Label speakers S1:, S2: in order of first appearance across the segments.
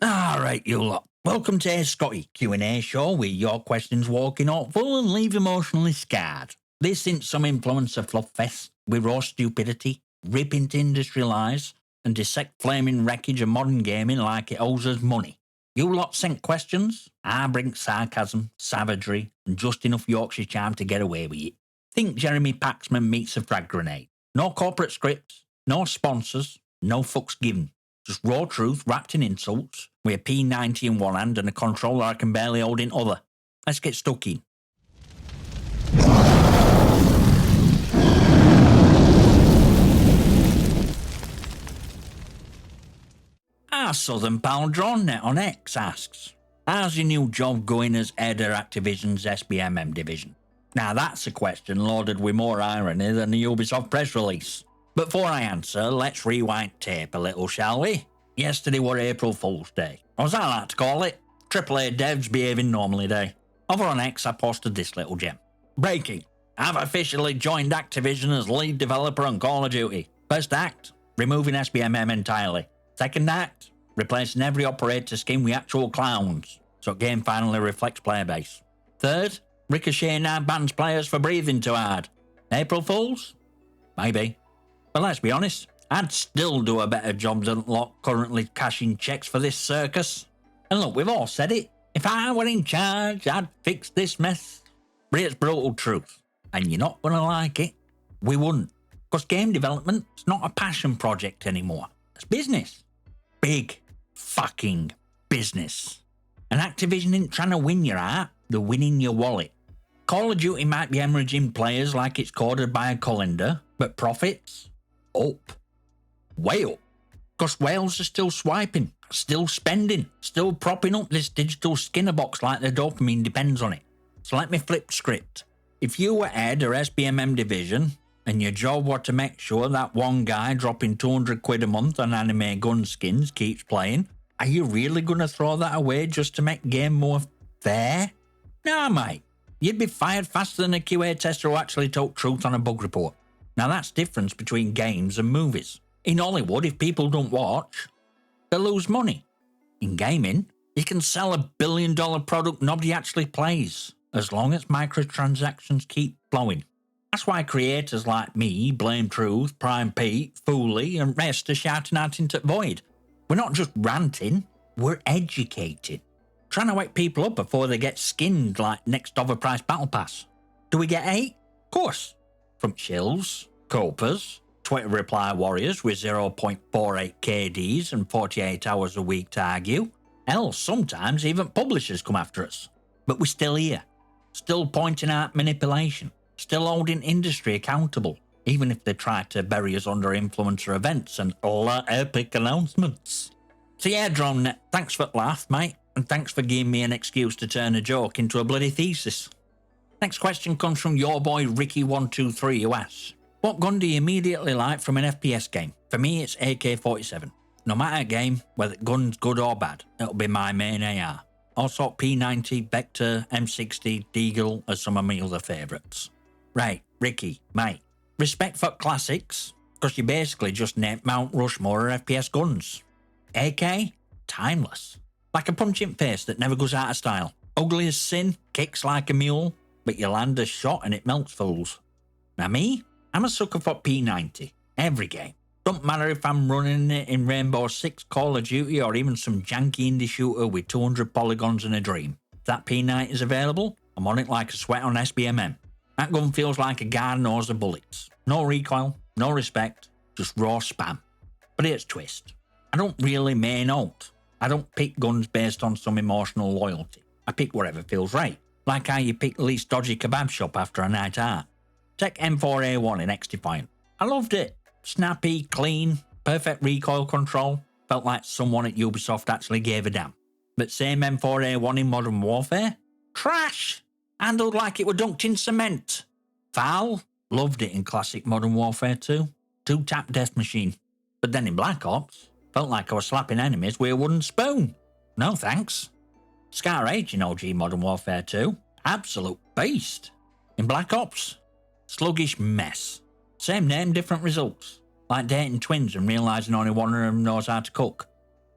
S1: Alright, you lot. Welcome to Hey Scotty Q&A show where your questions walking hopeful and leave emotionally scarred. This ain't some influencer fluff fest. We roast stupidity, rip into industry lies, and dissect flaming wreckage of modern gaming like it owes us money. You lot sent questions, I bring sarcasm, savagery, and just enough Yorkshire charm to get away with it. Think Jeremy Paxman meets a frag grenade. No corporate scripts, no sponsors, no fucks given. Just raw truth wrapped in insults, with a P90 in one hand and a controller I can barely hold in other. Let's get stuck in. Our southern pal DrawnNet on X asks, how's your new job going as head of Activision's SBMM division? Now that's a question loaded with more irony than the Ubisoft press release. But before I answer, let's rewind tape a little, shall we? Yesterday were April Fool's Day, or as I like to call it, AAA devs behaving normally day. Over on X I posted this little gem. Breaking. I've officially joined Activision as lead developer on Call of Duty. First act, removing SBMM entirely. Second act, replacing every operator skin with actual clowns, so the game finally reflects player base. Third, ricocheting our bans players for breathing too hard. April Fools? Maybe. But let's be honest, I'd still do a better job than lot currently cashing checks for this circus. And look, we've all said it. If I were in charge, I'd fix this mess. But it's brutal truth, and you're not going to like it. We wouldn't. Because game development is not a passion project anymore. It's business. Big fucking business. And Activision ain't trying to win your heart, they're winning your wallet. Call of Duty might be hemorrhaging players like it's coded by a calendar, but profits? Up. Way up. Because whales are still swiping, still spending, still propping up this digital skinner box like their dopamine depends on it. So let me flip script. If you were head or SBMM division, and your job were to make sure that one guy dropping 200 quid a month on anime gun skins keeps playing, are you really going to throw that away just to make the game more fair? Nah, mate. You'd be fired faster than a QA tester who actually told truth on a bug report. Now that's the difference between games and movies. In Hollywood, if people don't watch, they lose money. In gaming, you can sell $1 billion product nobody actually plays, as long as microtransactions keep flowing. That's why creators like me, Blame Truth, Prime Pete, Fooly, and rest are shouting out into the void. We're not just ranting, we're educating. Trying to wake people up before they get skinned like next overpriced battle pass. Do we get hate? Of course. From shills, copers, Twitter reply warriors with 0.48 KDs and 48 hours a week to argue. Hell, sometimes even publishers come after us. But we're still here. Still pointing out manipulation. Still holding industry accountable, even if they try to bury us under influencer events and all our epic announcements. So yeah, DrawnNet, thanks for the laugh, mate, and thanks for giving me an excuse to turn a joke into a bloody thesis. Next question comes from your boy Ricky123 who asks, what gun do you immediately like from an FPS game? For me, it's AK-47. No matter a game, whether the gun's good or bad, it'll be my main AR. Also P90, Vector, M60, Deagle are some of my other favourites. Right, Ricky, mate, respect for classics, because you basically just named Mount Rushmore of FPS guns. AK? Timeless. Like a punching face that never goes out of style. Ugly as sin, kicks like a mule, but you land a shot and it melts fools. Now me? I'm a sucker for P90. Every game. Don't matter if I'm running it in Rainbow Six, Call of Duty, or even some janky indie shooter with 200 polygons and a dream. If that P90 is available, I'm on it like a sweat on SBMM. That gun feels like a guy knows the bullets. No recoil, no respect, just raw spam. But here's a twist. I don't really main ult. I don't pick guns based on some emotional loyalty. I pick whatever feels right. Like how you pick the least dodgy kebab shop after a night out. Take M4A1 in X-Defiant. I loved it. Snappy, clean, perfect recoil control. Felt like someone at Ubisoft actually gave a damn. But same M4A1 in Modern Warfare? Trash! Handled like it were dunked in cement. Foul? Loved it in classic Modern Warfare 2. Two-tap death machine. But then in Black Ops, felt like I was slapping enemies with a wooden spoon. No thanks. Scar H in OG Modern Warfare 2. Absolute beast. In Black Ops, sluggish mess. Same name, different results. Like dating twins and realising only one of them knows how to cook.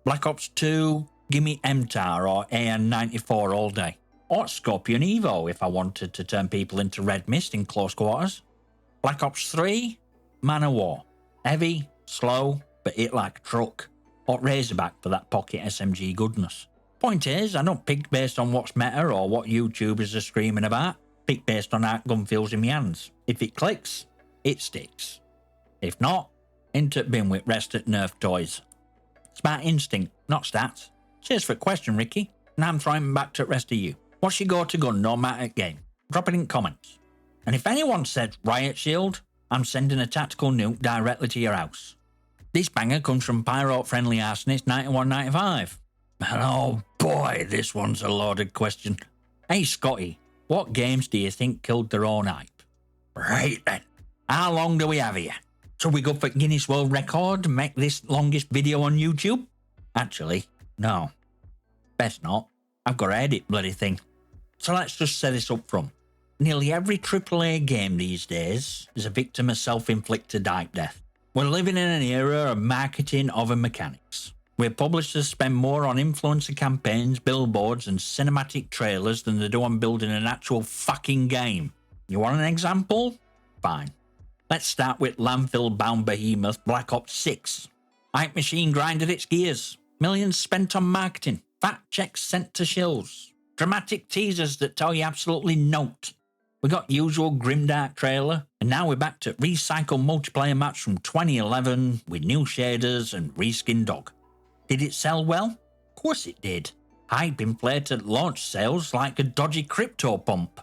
S1: Black Ops 2, Gimme MTAR or AN94 all day. Or Scorpion Evo if I wanted to turn people into Red Mist in close quarters. Black Ops 3? Man of War. Heavy, slow, but hit like a truck. Or Razorback for that pocket SMG goodness. Point is, I don't pick based on what's meta or what YouTubers are screaming about. Pick based on how gun feels in my hands. If it clicks, it sticks. If not, into bin with rest at Nerf toys. It's about instinct, not stats. Cheers for a question, Ricky. Now I'm throwing back to the rest of you. What's your go-to gun no matter game? Drop it in comments. And if anyone said Riot Shield, I'm sending a tactical nuke directly to your house. This banger comes from Pyro-friendly arsonist 9195. And oh boy, this one's a loaded question. Hey Scotty, what games do you think killed their own hype? Right then, how long do we have here? So we go for Guinness World Record and make this longest video on YouTube? Actually, no. Best not. I've got to edit bloody thing. So let's just say this up front. Nearly every AAA game these days is a victim of self-inflicted hype death. We're living in an era of marketing over mechanics, where publishers spend more on influencer campaigns, billboards and cinematic trailers than they do on building an actual fucking game. You want an example? Fine. Let's start with landfill-bound behemoth Black Ops 6. Hype machine grinded its gears. Millions spent on marketing. Fact checks sent to shills. Dramatic teasers that tell you absolutely note. We got usual grimdark trailer, and now we're back to recycled multiplayer maps from 2011 with new shaders and reskinned dog. Did it sell well? Of course it did. Hype inflated launch sales like a dodgy crypto pump.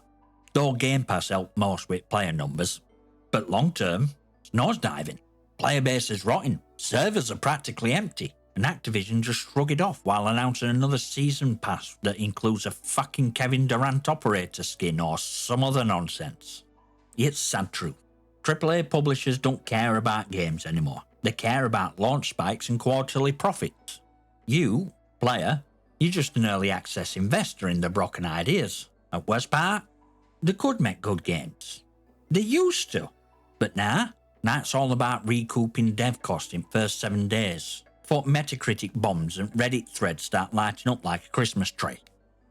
S1: Though Game Pass helped most with player numbers. But long term, it's nosediving. Player base is rotting, servers are practically empty, and Activision just shrug it off while announcing another season pass that includes a fucking Kevin Durant operator skin or some other nonsense. It's sad truth. AAA publishers don't care about games anymore. They care about launch spikes and quarterly profits. You, player, you're just an early access investor in the broken ideas. At worst part, they could make good games. They used to. But now it's all about recouping dev costs in first 7 days. Before Metacritic bombs and Reddit threads start lighting up like a Christmas tree.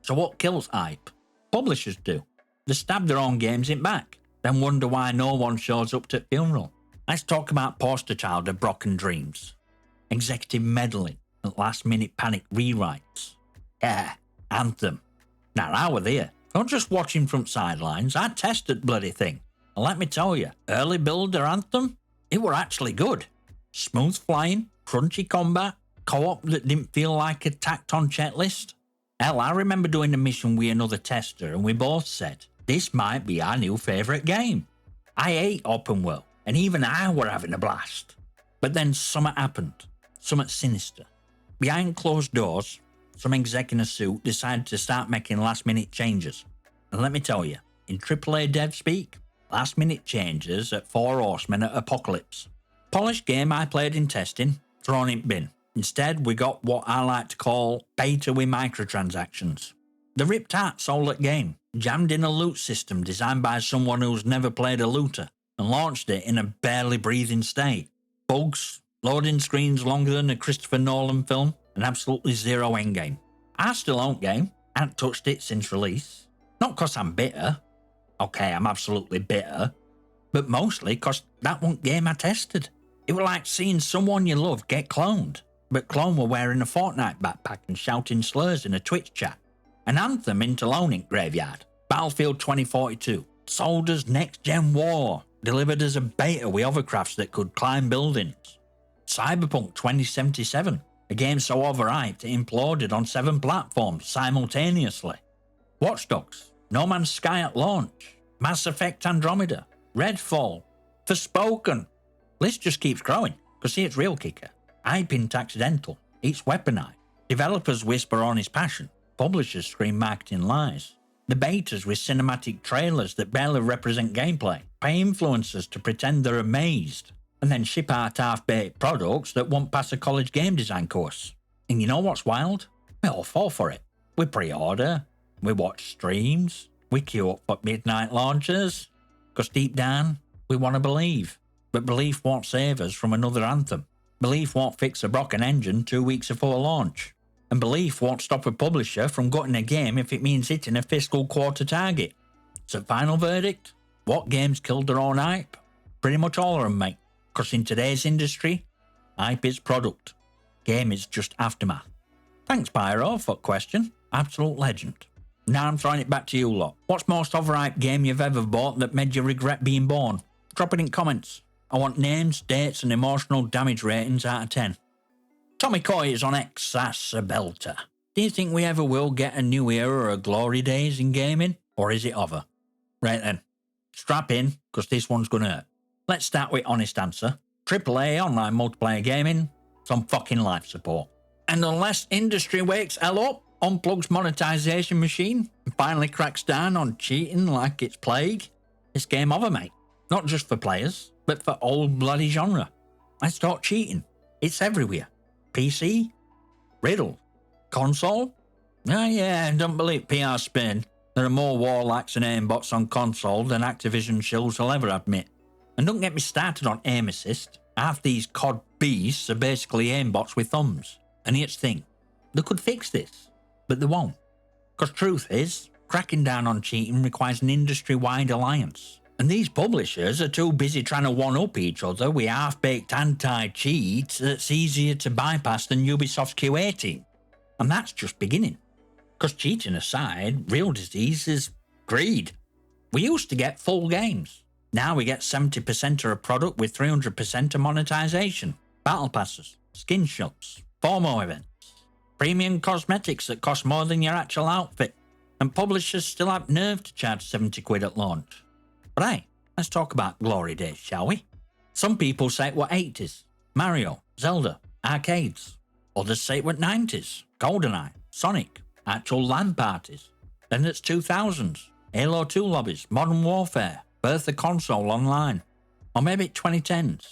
S1: So what kills hype? Publishers do. They stab their own games in back, then wonder why no one shows up to the funeral. Let's talk about poster child of broken dreams. Executive meddling and last-minute panic rewrites. Yeah, Anthem. Now I were there. Not just watching from sidelines, I tested bloody thing. And let me tell you, early builder Anthem, it were actually good. Smooth flying, crunchy combat, co-op that didn't feel like a tacked-on checklist. Hell, I remember doing a mission with another tester and we both said, this might be our new favourite game. I hate open world, and even I were having a blast. But then something happened, something sinister. Behind closed doors, some exec in a suit decided to start making last-minute changes. And let me tell you, in AAA dev speak, last-minute changes at 4 horsemen at Apocalypse. Polished game I played in testing, thrown in bin. Instead, we got what I like to call beta with microtransactions. The ripped out solid game, jammed in a loot system designed by someone who's never played a looter, and launched it in a barely breathing state. Bugs, loading screens longer than a Christopher Nolan film, and absolutely zero endgame. I still own game, haven't touched it since release. Not cause I'm bitter. Okay, I'm absolutely bitter. But mostly cause that wasn't game I tested. It was like seeing someone you love get cloned, but clone were wearing a Fortnite backpack and shouting slurs in a Twitch chat. An Anthem into Loning Graveyard, Battlefield 2042, sold as next-gen war, delivered as a beta with hovercrafts that could climb buildings. Cyberpunk 2077, a game so overhyped it imploded on 7 platforms simultaneously. Watch Dogs, No Man's Sky at launch, Mass Effect Andromeda, Redfall, Forspoken. List just keeps growing, because here's real kicker. Hype ain't accidental, it's weaponized. Developers whisper honest passion, publishers scream marketing lies. The betas with cinematic trailers that barely represent gameplay, pay influencers to pretend they're amazed, and then ship out half-baked products that won't pass a college game design course. And you know what's wild? We all fall for it. We pre-order, we watch streams, we queue up for midnight launches, because deep down, we want to believe. But belief won't save us from another Anthem. Belief won't fix a broken engine 2 weeks before launch. And belief won't stop a publisher from gutting a game if it means hitting a fiscal quarter target. So final verdict? What games killed their own hype? Pretty much all of them, mate. Because in today's industry, hype is product. Game is just aftermath. Thanks, Pyro, for the question. Absolute legend. Now I'm throwing it back to you lot. What's most overhyped game you've ever bought that made you regret being born? Drop it in comments. I want names, dates and emotional damage ratings out of 10. Tommy Coy is on X, that's a belter. Do you think we ever will get a new era of glory days in gaming? Or is it over? Right then, strap in, because this one's gonna hurt. Let's start with honest answer. AAA online multiplayer gaming, some fucking life support. And unless industry wakes hell up, unplugs monetization machine, and finally cracks down on cheating like it's plague, it's game over, mate. Not just for players, but for all bloody genre. Let's talk cheating. It's everywhere. PC? Riddle? Console? Oh yeah, don't believe PR spin. There are more warlocks and aimbots on console than Activision shills will ever admit. And don't get me started on aim assist. Half these COD beasts are basically aimbots with thumbs. And here's the thing, they could fix this, but they won't. Because truth is, cracking down on cheating requires an industry-wide alliance. And these publishers are too busy trying to one-up each other with half-baked anti-cheat that's easier to bypass than Ubisoft's QA team. And that's just beginning. Because cheating aside, real disease is greed. We used to get full games. Now we get 70% of a product with 300% of monetization. Battle passes, skin shops, FOMO events, premium cosmetics that cost more than your actual outfit. And publishers still have nerve to charge 70 quid at launch. But hey, let's talk about glory days, shall we? Some people say it were 80s, Mario, Zelda, arcades. Others say it were 90s, GoldenEye, Sonic, actual LAN parties. Then it's 2000s, Halo 2 lobbies, Modern Warfare, birth of console online. Or maybe 2010s,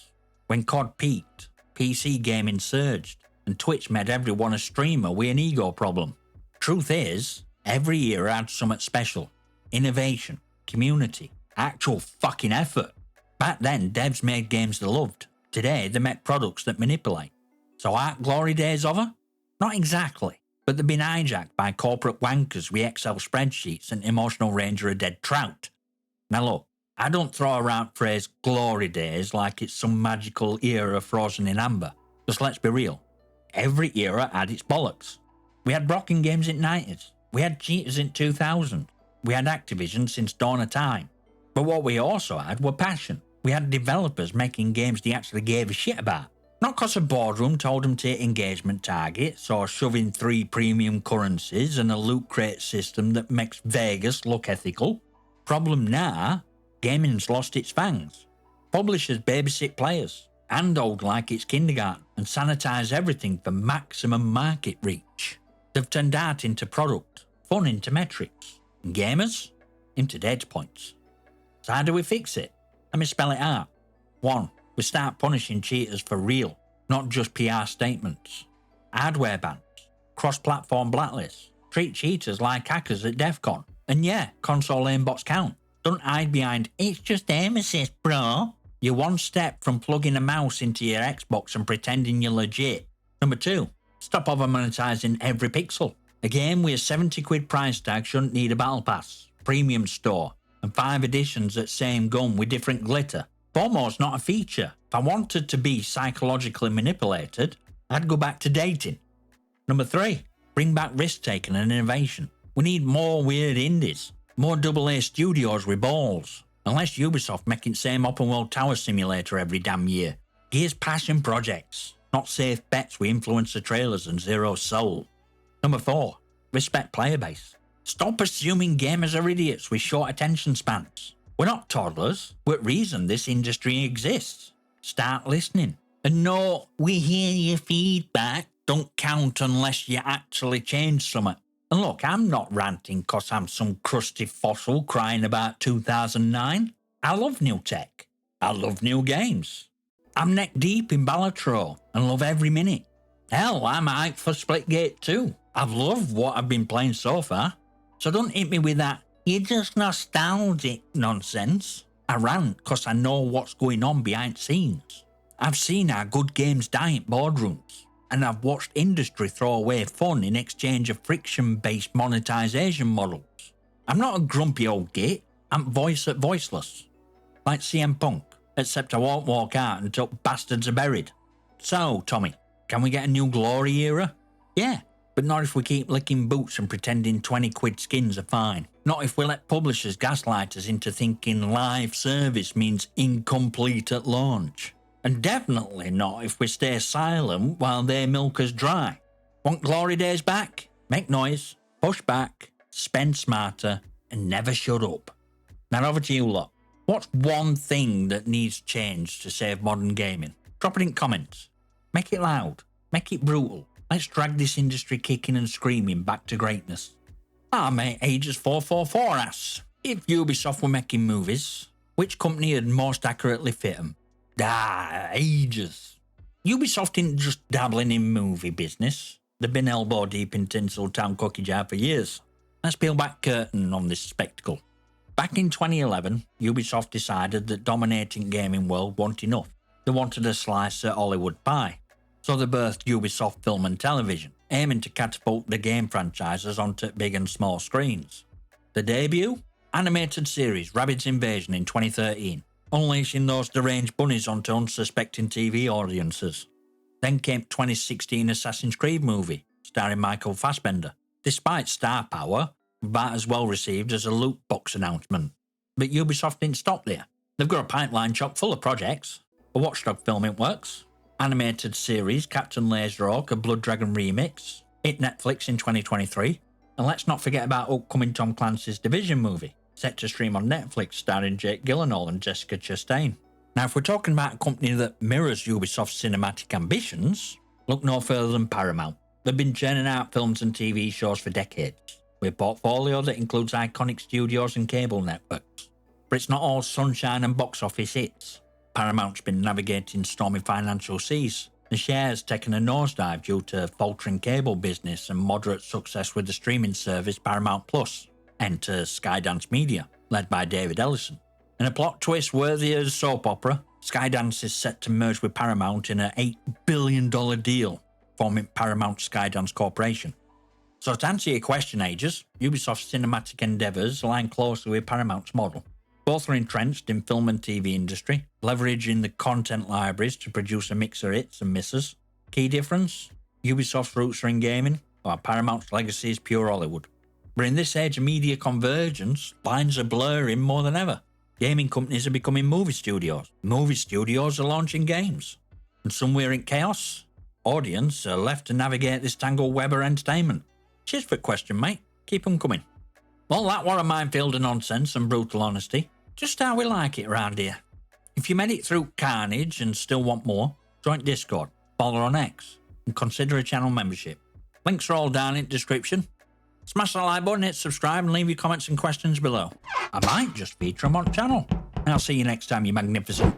S1: when COD peaked, PC gaming surged, and Twitch made everyone a streamer with an ego problem. Truth is, every year had something special. Innovation, community, actual fucking effort. Back then, devs made games they loved. Today, they make products that manipulate. So aren't glory days over? Not exactly, but they've been hijacked by corporate wankers with Excel spreadsheets and emotional ranger of dead trout. Now look, I don't throw around the phrase glory days like it's some magical era frozen in amber. Just let's be real. Every era had its bollocks. We had rocking games in the 90s. We had cheaters in 2000. We had Activision since dawn of time. But what we also had were passion. We had developers making games they actually gave a shit about. Not because a boardroom told them to hit engagement targets or shove in 3 premium currencies and a loot crate system that makes Vegas look ethical. Problem now, gaming's lost its fangs. Publishers babysit players, handhold like it's kindergarten, and sanitize everything for maximum market reach. They've turned art into product, fun into metrics, and gamers into data points. So how do we fix it? Let me spell it out. 1. We start punishing cheaters for real, not just PR statements. Hardware bans, cross-platform blacklists, treat cheaters like hackers at DEF CON. And yeah, console aimbots count. Don't hide behind, it's just aim assist, bro. You're one step from plugging a mouse into your Xbox and pretending you're legit. Number 2, stop over-monetizing every pixel. A game with a 70 quid price tag shouldn't need a battle pass, premium store, and 5 editions at same gun with different glitter. FOMO's not a feature. If I wanted to be psychologically manipulated, I'd go back to dating. Number 3, bring back risk-taking and innovation. We need more weird indies, more AA studios with balls. Unless Ubisoft making same open world tower simulator every damn year. Here's passion projects, not safe bets with influencer trailers and zero soul. Number 4, respect player base. Stop assuming gamers are idiots with short attention spans. We're not toddlers, we're reason this industry exists. Start listening. And no, we hear your feedback don't count unless you actually change something. And look, I'm not ranting cause I'm some crusty fossil crying about 2009. I love new tech. I love new games. I'm neck deep in Balatro and love every minute. Hell, I'm hyped for Splitgate 2. I've loved what I've been playing so far. So don't hit me with that, you're just nostalgic nonsense. I rant cause I know what's going on behind the scenes. I've seen how good games die in boardrooms. and I've watched industry throw away fun in exchange of friction-based monetization models. I'm not a grumpy old git, I'm voiceless. Like CM Punk, except I won't walk out until bastards are buried. So, Tommy, can we get a new glory era? Yeah, but not if we keep licking boots and pretending 20 quid skins are fine. Not if we let publishers gaslight us into thinking live service means incomplete at launch. And definitely not if we stay silent while they milk us dry. Want glory days back? Make noise, push back, spend smarter, and never shut up. Now over to you lot. What's one thing that needs change to save modern gaming? Drop it in comments. Make it loud. Make it brutal. Let's drag this industry kicking and screaming back to greatness. Mate, Aegis 444 asks, if Ubisoft were making movies, which company would most accurately fit them? Aegis. Ubisoft isn't just dabbling in movie business. They've been elbow deep in Tinseltown cookie jar for years. Let's peel back curtain on this spectacle. Back in 2011, Ubisoft decided that dominating gaming world wasn't enough. They wanted a slice at Hollywood pie. So they birthed Ubisoft Film and Television, aiming to catapult the game franchises onto big and small screens. The debut? Animated series Rabbids Invasion in 2013, unleashing those deranged bunnies onto unsuspecting TV audiences. Then came 2016 Assassin's Creed movie, starring Michael Fassbender. Despite star power, about as well received as a loot box announcement. But Ubisoft didn't stop there. They've got a pipeline chock full of projects. A Watchdog film in works, animated series Captain Laserhawk, a Blood Dragon remix, hit Netflix in 2023, and let's not forget about upcoming Tom Clancy's Division movie, set to stream on Netflix starring Jake Gyllenhaal and Jessica Chastain. Now if we're talking about a company that mirrors Ubisoft's cinematic ambitions, look no further than Paramount. They've been churning out films and TV shows for decades, with a portfolio that includes iconic studios and cable networks. But it's not all sunshine and box office hits. Paramount's been navigating stormy financial seas. The shares taken a nosedive due to faltering cable business and moderate success with the streaming service Paramount Plus. Enter Skydance Media, led by David Ellison. In a plot twist worthy of a soap opera, Skydance is set to merge with Paramount in an $8 billion deal, forming Paramount Skydance Corporation. So to answer your question, Aegis, Ubisoft's cinematic endeavours align closely with Paramount's model. Both are entrenched in film and TV industry, leveraging the content libraries to produce a mix of hits and misses. Key difference? Ubisoft's roots are in gaming, while Paramount's legacy is pure Hollywood. But in this age of media convergence, lines are blurring more than ever. Gaming companies are becoming movie studios. Movie studios are launching games. And somewhere in chaos, audience are left to navigate this tangled web of entertainment. Cheers for the question, mate. Keep 'em coming. Well, that were a minefield of nonsense and brutal honesty. Just how we like it around here. If you made it through carnage and still want more, join Discord, follow on X, and consider a channel membership. Links are all down in the description. Smash that like button, hit subscribe, and leave your comments and questions below. I might just feature them on the channel. And I'll see you next time, you magnificent.